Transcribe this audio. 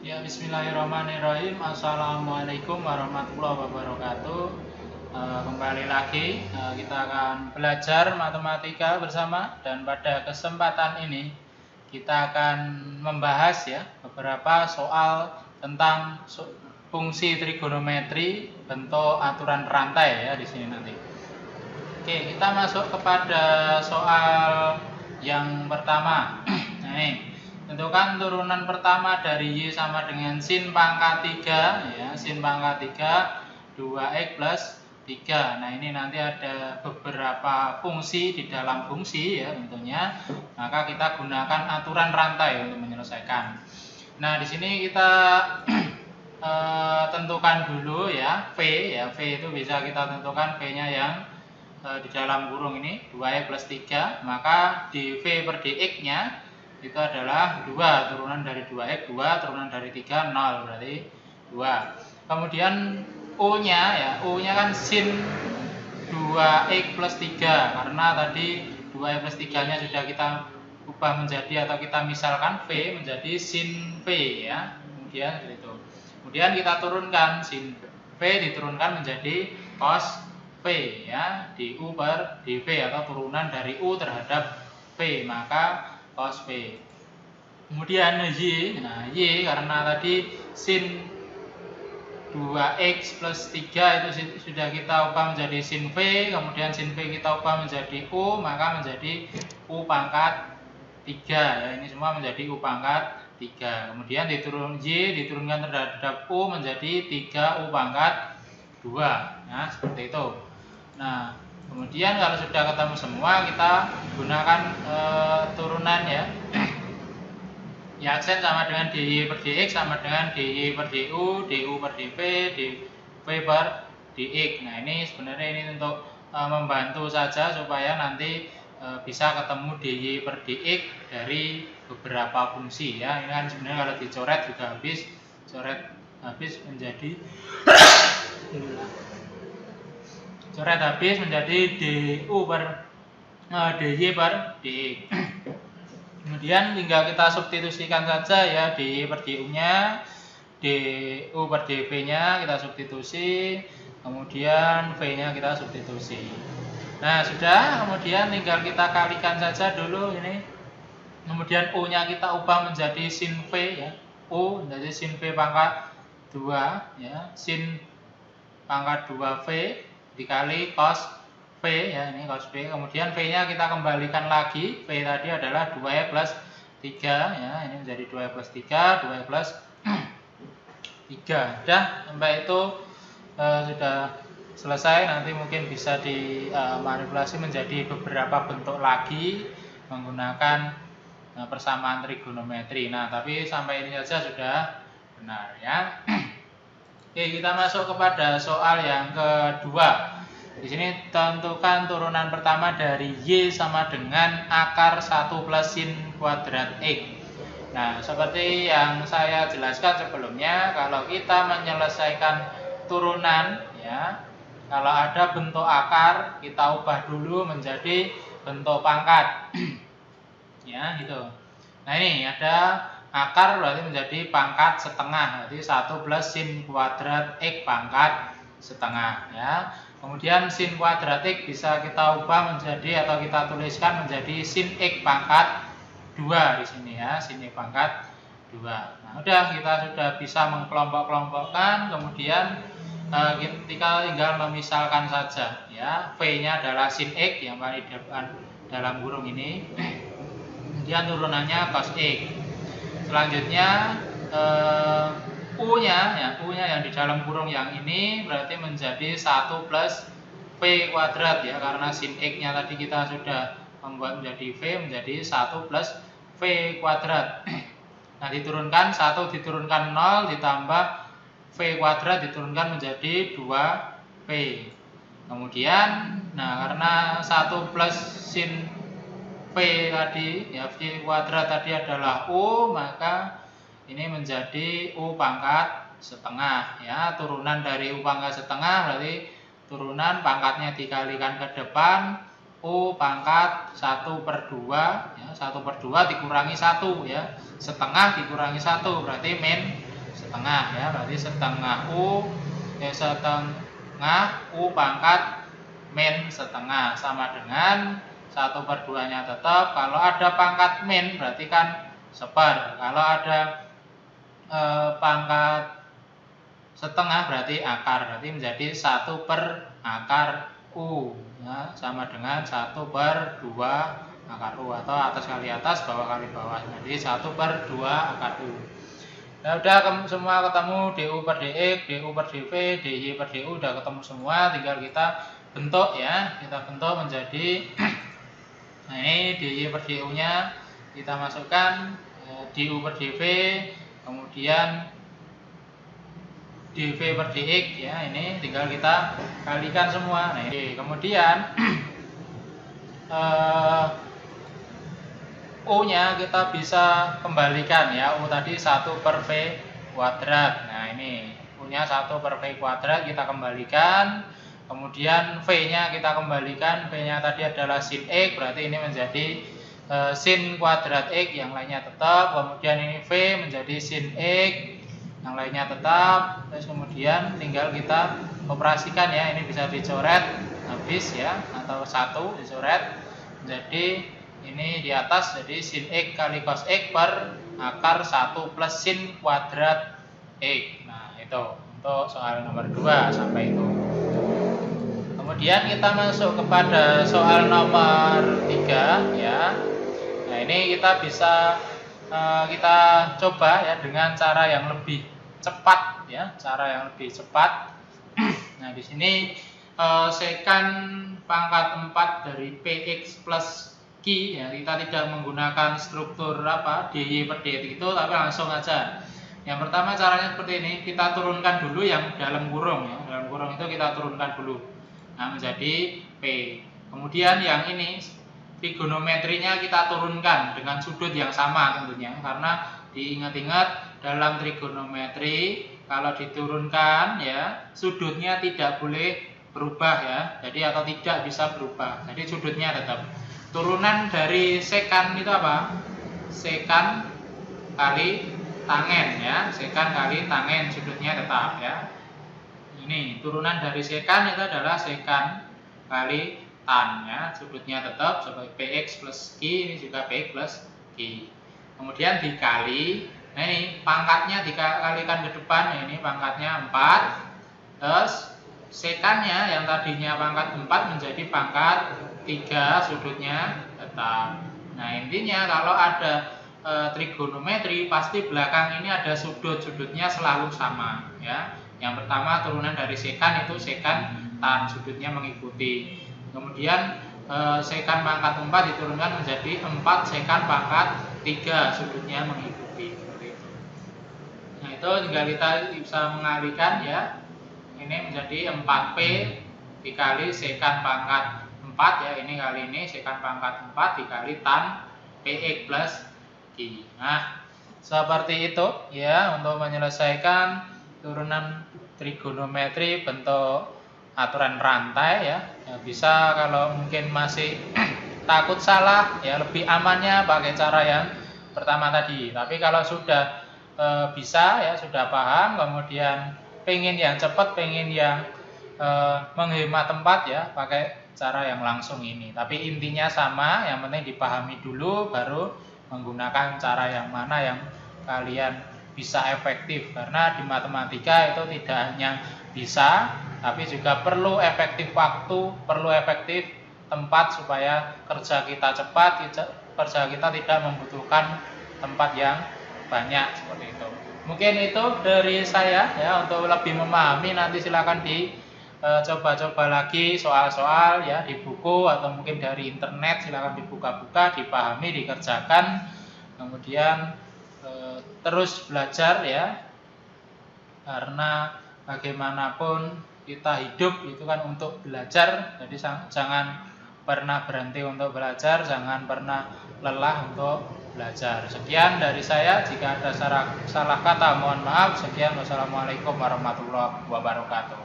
Ya, bismillahirrahmanirrahim. Assalamualaikum warahmatullahi wabarakatuh. Kembali lagi kita akan belajar matematika bersama, dan pada kesempatan ini kita akan membahas ya beberapa soal tentang fungsi trigonometri bentuk aturan rantai ya di sini nanti. Oke, kita masuk kepada soal yang pertama. Nah, ini tentukan turunan pertama dari Y sama dengan sin pangkat 3 ya, sin pangkat 3 2x plus 3. Nah, ini nanti ada beberapa fungsi di dalam fungsi ya tentunya. Maka kita gunakan aturan rantai untuk menyelesaikan. Nah, di sini kita tentukan dulu ya V ya. V itu bisa kita tentukan V-nya yang di dalam kurung ini 2x plus 3, maka dV per dx nya itu adalah 2, turunan dari 2x 2, turunan dari 3 0, berarti 2. Kemudian U nya ya, U nya kan sin 2x plus 3, karena tadi 2x plus 3 nya sudah kita ubah menjadi atau kita misalkan V menjadi sin V ya. Kemudian seperti itu. Kemudian kita turunkan sin V diturunkan menjadi cos V ya, di U per dV atau turunan dari U terhadap V, maka cos V. Kemudian Y, nah Y karena tadi sin 2x plus 3 itu sudah kita ubah menjadi sin V, kemudian sin V kita ubah menjadi U, maka menjadi U pangkat 3 ya, ini semua menjadi U pangkat 3. Kemudian Y diturunkan terhadap U menjadi 3 U pangkat 2 ya, seperti itu. Nah, kemudian kalau sudah ketemu semua, kita gunakan turunan ya. Ya, aksen sama dengan dy per dx sama dengan dy per du, du per dv, dv per dx. Nah, ini sebenarnya ini untuk membantu saja supaya nanti bisa ketemu dy per dx dari beberapa fungsi ya. Ini kan sebenarnya kalau dicoret juga habis menjadi du per dy per dx. Kemudian tinggal kita substitusikan saja ya, dy per du nya, du per dv nya kita substitusi, kemudian v nya kita substitusi. Nah, sudah, kemudian tinggal kita kalikan saja dulu ini. Kemudian u nya kita ubah menjadi sin v ya, u menjadi sin v pangkat 2 ya, sin pangkat 2v dikali cos V ya, ini cos V. Kemudian V nya kita kembalikan lagi, V tadi adalah 2e plus 3 ya, ini menjadi 2e plus 3, 2e plus 3. Sudah, sampai itu sudah selesai. Nanti mungkin bisa dimanipulasi menjadi beberapa bentuk lagi menggunakan persamaan trigonometri. Nah, tapi sampai ini saja sudah benar ya. Oke, kita masuk kepada soal yang kedua. Di sini tentukan turunan pertama dari Y sama dengan akar 1 plus sin kuadrat X. Nah, seperti yang saya jelaskan sebelumnya, kalau kita menyelesaikan turunan ya, kalau ada bentuk akar, kita ubah dulu menjadi bentuk pangkat. Ya, gitu. Nah, ini ada akar berarti menjadi pangkat setengah, berarti 1 plus sin kuadrat X pangkat setengah ya. Kemudian sin kuadrat X bisa kita ubah menjadi atau kita tuliskan menjadi sin X pangkat 2 di sini ya, sin X pangkat 2. Nah, udah, kita sudah bisa mengkelompok-kelompokkan, kemudian kita tinggal memisalkan saja ya. V-nya adalah sin X yang paling depan dalam kurung ini. Kemudian turunannya cos X. Selanjutnya U-nya yang di dalam kurung yang ini berarti menjadi 1 plus V kuadrat ya, karena sin X-nya tadi kita sudah membuat menjadi V, menjadi 1 plus V kuadrat. Nah, diturunkan 1 diturunkan 0 ditambah V kuadrat diturunkan menjadi 2V. Kemudian nah, karena 1 plus sin V tadi ya, V kuadrat tadi adalah U, maka ini menjadi U pangkat setengah ya. Turunan dari U pangkat setengah berarti turunan pangkatnya dikalikan ke depan, U pangkat 1 per 2 ya, 1 per 2 dikurangi 1 ya, setengah dikurangi 1 berarti min setengah ya, berarti setengah U pangkat min setengah sama dengan 1/2 nya tetap. Kalau ada pangkat min berarti kan seper, kalau ada pangkat setengah berarti akar, berarti menjadi 1/akar U ya, sama dengan 1/2 akar U, atau atas kali atas, bawah kali bawah, jadi 1/2 akar U. Nah, udah semua ketemu, DU per DX, DU per DV, DY per DU udah ketemu semua, tinggal kita bentuk ya, kita bentuk menjadi nah ini DY per DU nya kita masukkan, DU per DV, kemudian DV per DX ya, ini tinggal kita kalikan semua. Nah, ini kemudian U-nya kita bisa kembalikan ya, U tadi 1/V kuadrat. Nah, ini U-nya 1/V kuadrat kita kembalikan. Kemudian V-nya kita kembalikan, V-nya tadi adalah sin X, berarti ini menjadi sin kuadrat X, yang lainnya tetap. Kemudian ini V menjadi sin X, yang lainnya tetap. Terus kemudian tinggal kita operasikan ya, ini bisa dicoret habis ya, atau 1 dicoret. Jadi ini di atas jadi sin X kali cos X per akar 1 plus sin kuadrat X. Nah, itu untuk soal nomor 2 sampai itu. Kemudian kita masuk kepada soal nomor 3 ya. Nah, ini kita bisa kita coba ya dengan cara yang lebih cepat ya, cara yang lebih cepat. Nah, di sini sekan pangkat 4 dari Px plus Q ya, kita tidak menggunakan struktur DY per DX itu, tapi langsung aja. Yang pertama caranya seperti ini, kita turunkan dulu yang dalam kurung ya, dalam kurung itu kita turunkan dulu. Nah, menjadi P. Kemudian yang ini trigonometrinya kita turunkan dengan sudut yang sama tentunya, karena diingat-ingat dalam trigonometri kalau diturunkan ya, sudutnya tidak boleh berubah ya, jadi atau tidak bisa berubah, jadi sudutnya tetap. Turunan dari sekan itu apa? Sekan kali tangen ya, sekan kali tangen, sudutnya tetap ya. Ini turunan dari sekan itu adalah sekan kali tan ya, sudutnya tetap sebagai Px plus Q, ini juga Px plus Q. Kemudian dikali, nah ini pangkatnya dikalikan ke depan, ini pangkatnya 4. Terus sekannya yang tadinya pangkat 4 menjadi pangkat 3, sudutnya tetap. Nah, intinya kalau ada trigonometri pasti belakang ini ada sudut-sudutnya selalu sama ya. Yang pertama turunan dari sekan itu sekan tan, sudutnya mengikuti. Kemudian sekan pangkat 4 diturunkan menjadi 4 sekan pangkat 3, sudutnya mengikuti, seperti itu. Nah, itu tinggal kita bisa mengalihkan ya. Ini menjadi 4P dikali sekan pangkat 4 ya, ini kali ini sekan pangkat 4 dikali tan Px plus Q. Nah, seperti itu ya untuk menyelesaikan turunan trigonometri bentuk aturan rantai ya. Ya bisa, kalau mungkin masih takut salah ya, lebih amannya pakai cara yang pertama tadi. Tapi kalau sudah bisa ya, sudah paham, kemudian pengen yang cepat, pengen yang menghemat tempat ya, pakai cara yang langsung ini. Tapi intinya sama, yang penting dipahami dulu, baru menggunakan cara yang mana yang kalian bisa efektif. Karena di matematika itu tidak hanya bisa, tapi juga perlu efektif waktu, perlu efektif tempat supaya kerja kita cepat, kerja kita tidak membutuhkan tempat yang banyak, seperti itu. Mungkin itu dari saya ya, untuk lebih memahami nanti silakan coba-coba lagi soal-soal ya di buku atau mungkin dari internet, silakan dibuka-buka, dipahami, dikerjakan, kemudian terus belajar ya, karena bagaimanapun kita hidup itu kan untuk belajar, jadi jangan pernah berhenti untuk belajar, jangan pernah lelah untuk belajar. Sekian dari saya, jika ada salah kata mohon maaf. Sekian, wassalamualaikum warahmatullahi wabarakatuh.